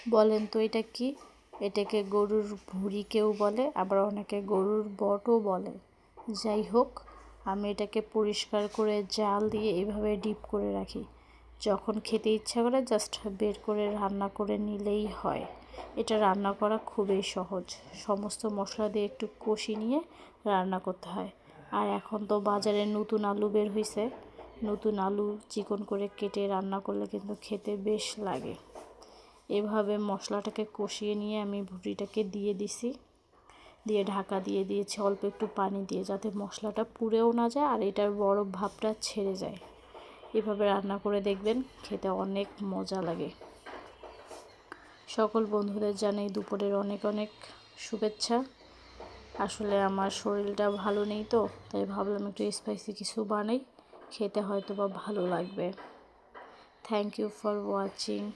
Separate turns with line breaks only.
বলেন তো এটা কি? এটাকে গরুর ভুঁড়ি কেউ বলে, আবার অনেকে গরুর বটও বলে। যাই হোক, আমি এটাকে পরিষ্কার করে জাল দিয়ে এভাবে ডিপ করে রাখি। যখন খেতে ইচ্ছা করে জাস্ট বের করে রান্না করে নিলেই হয়। এটা রান্না করা খুবই সহজ। সমস্ত মশলা দিয়ে একটু কষিয়ে নিয়ে রান্না করতে হয়। আর এখন তো বাজারে নতুন আলু বের হয়েছে, নতুন আলু চিকন করে কেটে রান্না করলে কিন্তু খেতে বেশ লাগে। এভাবে মশলাটাকে কষিয়ে নিয়ে আমি ভুঁড়িটাকে দিয়ে দিছি, দিয়ে ঢাকা দিয়ে দিয়েছি অল্প একটু পানি দিয়ে, যাতে মশলাটা পুড়েও না যায় আর এটার বরফ ভাবটা ছেড়ে যায়। এভাবে রান্না করে দেখবেন, খেতে অনেক মজা লাগে। সকল বন্ধুদের জানাই দুপুরের অনেক অনেক শুভেচ্ছা। আসলে আমার শরীরটা ভালো নেই তো, তাই ভাবলাম একটু স্পাইসি কিছু বানাই, খেতে হয়তো বা ভালো লাগবে। Thank you for watching.